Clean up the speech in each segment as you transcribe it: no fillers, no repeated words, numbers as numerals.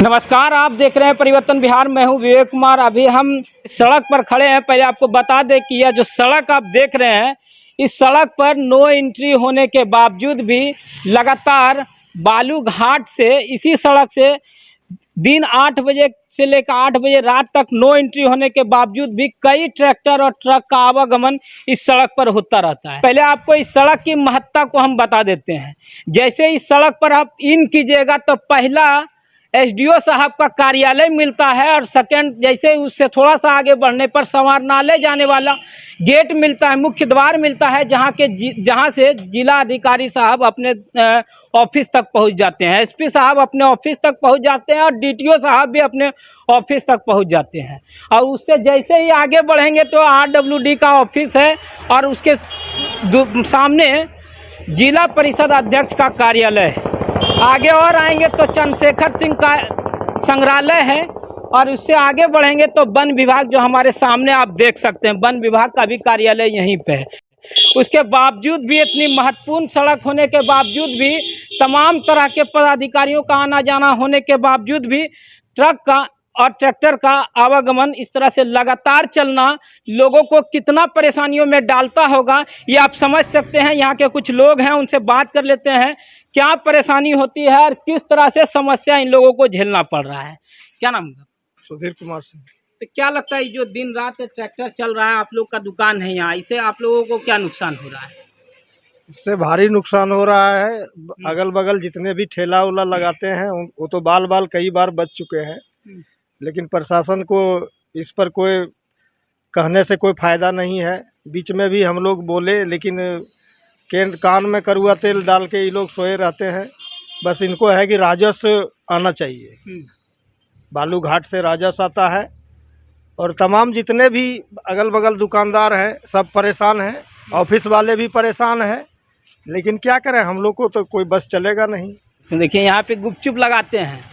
नमस्कार, आप देख रहे हैं परिवर्तन बिहार। मैं हूं विवेक कुमार। अभी हम सड़क पर खड़े हैं। पहले आपको बता दें कि यह जो सड़क आप देख रहे हैं, इस सड़क पर नो एंट्री होने के बावजूद भी लगातार बालू घाट से इसी सड़क से दिन 8 बजे से लेकर 8 बजे रात तक नो एंट्री होने के बावजूद भी कई ट्रैक्टर और ट्रक का आवागमन इस सड़क पर होता रहता है। पहले आपको इस सड़क की महत्ता को हम बता देते हैं। जैसे इस सड़क पर आप इन कीजिएगा तो पहला एसडीओ साहब का कार्यालय मिलता है और सेकंड जैसे उससे थोड़ा सा आगे बढ़ने पर समाहरणालय जाने वाला गेट मिलता है, मुख्य द्वार मिलता है, जहां से जिला अधिकारी साहब अपने ऑफिस तक पहुंच जाते हैं, एसपी साहब अपने ऑफिस तक पहुंच जाते हैं और डीटीओ साहब भी अपने ऑफिस तक पहुंच जाते हैं। और उससे जैसे ही आगे बढ़ेंगे तो आरडब्ल्यूडी का ऑफिस है और उसके सामने जिला परिषद अध्यक्ष का कार्यालय है। आगे और आएंगे तो चंद्रशेखर सिंह का संग्रहालय है और उससे आगे बढ़ेंगे तो वन विभाग जो हमारे सामने आप देख सकते हैं, वन विभाग का भी कार्यालय यहीं पे है। उसके बावजूद भी, इतनी महत्वपूर्ण सड़क होने के बावजूद भी, तमाम तरह के पदाधिकारियों का आना जाना होने के बावजूद भी ट्रक का और ट्रैक्टर का आवागमन इस तरह से लगातार चलना लोगों को कितना परेशानियों में डालता होगा, ये आप समझ सकते हैं। यहाँ के कुछ लोग हैं, उनसे बात कर लेते हैं क्या परेशानी होती है और किस तरह से समस्या इन लोगों को झेलना पड़ रहा है। क्या नाम है? सुधीर कुमार सिंह। तो क्या लगता है जो दिन रात ट्रैक्टर चल रहा है, आप लोग का दुकान है यहाँ, इससे आप लोगों को क्या नुकसान हो रहा है? इससे भारी नुकसान हो रहा है। अगल बगल जितने भी ठेला उला लगाते हैं वो तो बाल कई बार बच चुके हैं, लेकिन प्रशासन को इस पर कोई कहने से कोई फ़ायदा नहीं है। बीच में भी हम लोग बोले, लेकिन कान में कड़वा तेल डाल के ये लोग सोए रहते हैं। बस इनको है कि राजस्व आना चाहिए, बालू घाट से राजस्व आता है और तमाम जितने भी अगल बगल दुकानदार हैं सब परेशान हैं, ऑफिस वाले भी परेशान हैं, लेकिन क्या करें, हम लोग को तो कोई बस चलेगा नहीं। तो देखिए यहाँ पे गुपचुप लगाते हैं,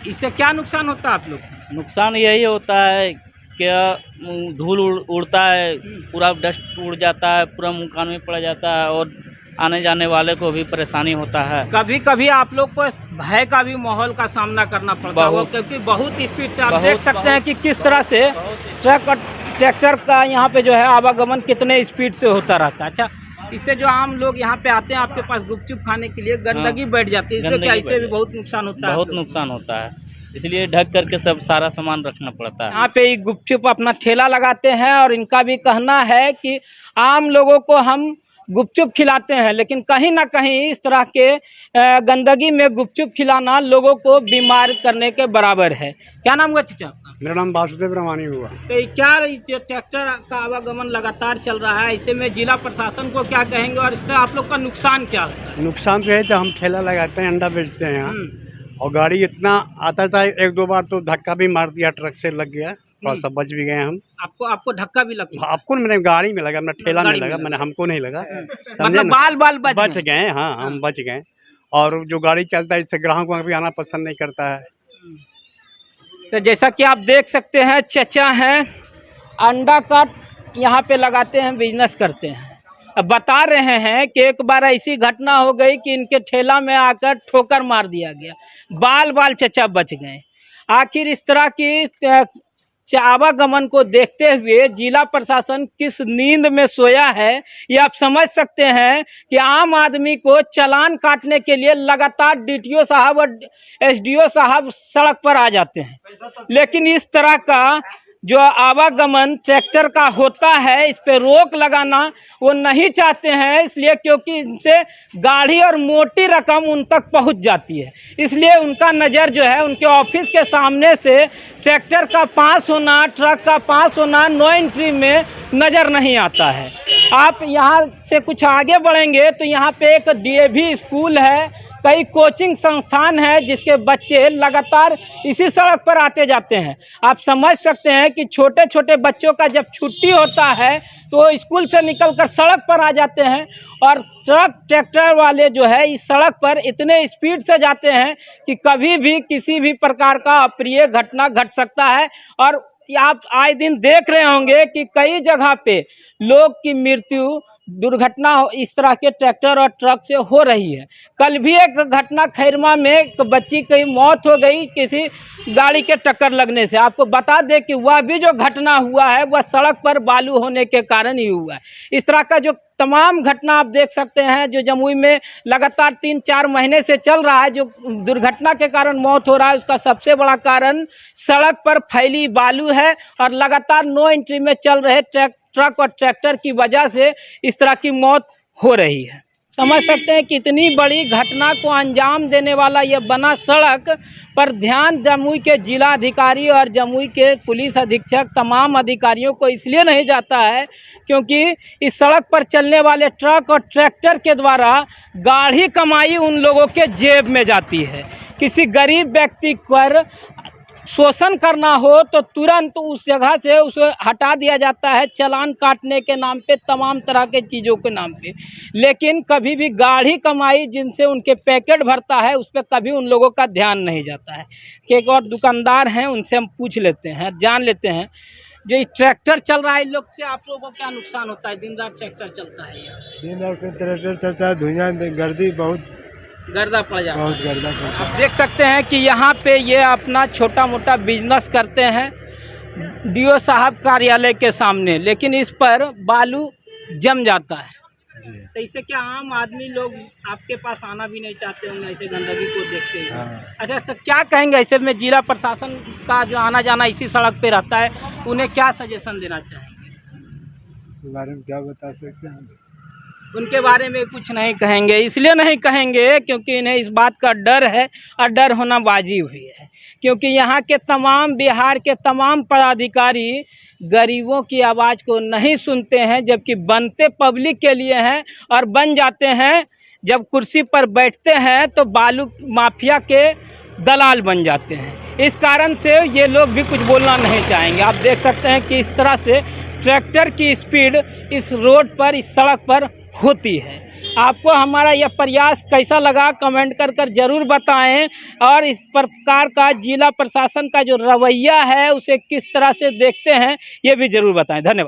इससे क्या नुकसान होता है आप लोग? नुकसान यही होता है कि धूल उड़ता है, पूरा डस्ट उड़ जाता है, पूरा मुँह कान में पड़ जाता है और आने जाने वाले को भी परेशानी होता है। कभी कभी आप लोग को भय का भी माहौल का सामना करना पड़ता है, क्योंकि बहुत स्पीड से आप देख सकते हैं कि किस तरह से ट्रक और ट्रैक्टर का यहाँ पे जो है आवागमन कितने स्पीड से होता रहता है। अच्छा, इससे जो आम लोग यहाँ पे आते हैं आपके पास गुपचुप खाने के लिए, गंदगी बैठ जाती है, इसमें क्या इससे भी बहुत नुकसान होता है? बहुत नुकसान होता है, इसलिए ढक करके सब सारा सामान रखना पड़ता है। यहाँ पे गुपचुप अपना ठेला लगाते हैं और इनका भी कहना है कि आम लोगों को हम गुपचुप खिलाते हैं, लेकिन कहीं ना कहीं इस तरह के गंदगी में गुपचुप खिलाना लोगों को बीमार करने के बराबर है। क्या नाम हुआ चाचा आपका? मेरा नाम वासुदेव रामानी हुआ। तो क्या जो ट्रैक्टर का आवागमन लगातार चल रहा है, ऐसे में जिला प्रशासन को क्या कहेंगे और इससे आप लोग का नुकसान क्या होता है? नुकसान तो है, तो हम ठेला लगाते हैं, अंडा बेचते हैं यहाँ, और गाड़ी इतना आता था, एक दो बार तो धक्का भी मार दिया, ट्रक से लग गया, थोड़ा सा बच भी गए हम। आपको धक्का भी लगा? आपको मैंने गाड़ी में लगा, मैंने ठेला में लगा, मैंने हमको नहीं लगा, मतलब बाल बच गए। हाँ, हम बच गए। और जो गाड़ी चलता है इससे ग्राहकों को भी आना पसंद नहीं करता है। तो जैसा कि आप देख सकते हैं, चचा हैं, अंडा का यहाँ पे लगाते हैं, बिजनेस करते हैं। अब बता रहे हैं कि एक बार ऐसी घटना हो गई कि इनके ठेला में आकर ठोकर मार दिया गया, बाल चचा बच गए। आखिर इस तरह की आवागमन को देखते हुए जिला प्रशासन किस नींद में सोया है, ये आप समझ सकते हैं कि आम आदमी को चालान काटने के लिए लगातार डीटीओ साहब और एसडीओ साहब सड़क पर आ जाते हैं, लेकिन इस तरह का जो आवागमन ट्रैक्टर का होता है, इस पे रोक लगाना वो नहीं चाहते हैं, इसलिए क्योंकि इनसे गाढ़ी और मोटी रकम उन तक पहुंच जाती है। इसलिए उनका नज़र जो है उनके ऑफिस के सामने से ट्रैक्टर का पास होना, ट्रक का पास होना नो एंट्री में नज़र नहीं आता है। आप यहाँ से कुछ आगे बढ़ेंगे तो यहाँ पे एक डीएवी स्कूल है, कई कोचिंग संस्थान है जिसके बच्चे लगातार इसी सड़क पर आते जाते हैं। आप समझ सकते हैं कि छोटे छोटे बच्चों का जब छुट्टी होता है तो स्कूल से निकलकर सड़क पर आ जाते हैं और ट्रक ट्रैक्टर वाले जो है इस सड़क पर इतने स्पीड से जाते हैं कि कभी भी किसी भी प्रकार का अप्रिय घटना घट सकता है। और आप आए दिन देख रहे होंगे कि कई जगह पे लोग की मृत्यु दुर्घटना इस तरह के ट्रैक्टर और ट्रक से हो रही है। कल भी एक घटना खैरमा में एक बच्ची की मौत हो गई किसी गाड़ी के टक्कर लगने से। आपको बता दें कि वह भी जो घटना हुआ है वह सड़क पर बालू होने के कारण ही हुआ है। इस तरह का जो तमाम घटना आप देख सकते हैं जो जमुई में लगातार 3-4 महीने से चल रहा है, जो दुर्घटना के कारण मौत हो रहा है, उसका सबसे बड़ा कारण सड़क पर फैली बालू है और लगातार नो एंट्री में चल रहे ट्रक और ट्रैक्टर की वजह से इस तरह की मौत हो रही है। समझ सकते हैं कि इतनी बड़ी घटना को अंजाम देने वाला यह बना सड़क पर ध्यान जमुई के जिला अधिकारी और जमुई के पुलिस अधीक्षक तमाम अधिकारियों को इसलिए नहीं जाता है क्योंकि इस सड़क पर चलने वाले ट्रक और ट्रैक्टर के द्वारा गाढ़ी कमाई उन लोगों के जेब में जाती है। किसी गरीब व्यक्ति पर शोषण करना हो तो तुरंत उस जगह से उसे हटा दिया जाता है, चालान काटने के नाम पे, तमाम तरह के चीज़ों के नाम पे। लेकिन कभी भी गाढ़ी कमाई जिनसे उनके पैकेट भरता है उस पर कभी उन लोगों का ध्यान नहीं जाता है। कि एक और दुकानदार हैं, उनसे हम पूछ लेते हैं, जान लेते हैं। जो ये ट्रैक्टर चल रहा है, इन लोग से आप लोगों को क्या नुकसान होता है? दिन रात ट्रैक्टर चलता है यहाँ, दिन रात से ट्रैक्टर चलता है, धुआं गर्दी बहुत गर्दा पड़ जाता है। गर्दा पड़ता है। आप देख सकते हैं कि यहाँ पे ये अपना छोटा मोटा बिजनेस करते हैं डीओ साहब कार्यालय के सामने, लेकिन इस पर बालू जम जाता है। जी। तो इससे क्या आम आदमी लोग आपके पास आना भी नहीं चाहते होंगे ऐसे गंदगी को देखते हुए? हाँ। अच्छा, तो क्या कहेंगे ऐसे में जिला प्रशासन का जो आना जाना इसी सड़क पे रहता है, उन्हें क्या सजेशन देना चाहेंगे? इसके बारे में क्या बता सकते हैं? उनके बारे में कुछ नहीं कहेंगे, इसलिए नहीं कहेंगे क्योंकि इन्हें इस बात का डर है और डर होना वाजिब भी है, क्योंकि यहाँ के तमाम बिहार के तमाम पदाधिकारी गरीबों की आवाज़ को नहीं सुनते हैं, जबकि बनते पब्लिक के लिए हैं और बन जाते हैं। जब कुर्सी पर बैठते हैं तो बालू माफिया के दलाल बन जाते हैं। इस कारण से ये लोग भी कुछ बोलना नहीं चाहेंगे। आप देख सकते हैं कि इस तरह से ट्रैक्टर की स्पीड इस रोड पर, इस सड़क पर होती है। आपको हमारा यह प्रयास कैसा लगा कमेंट कर ज़रूर बताएं, और इस प्रकार का जिला प्रशासन का जो रवैया है उसे किस तरह से देखते हैं ये भी ज़रूर बताएं। धन्यवाद।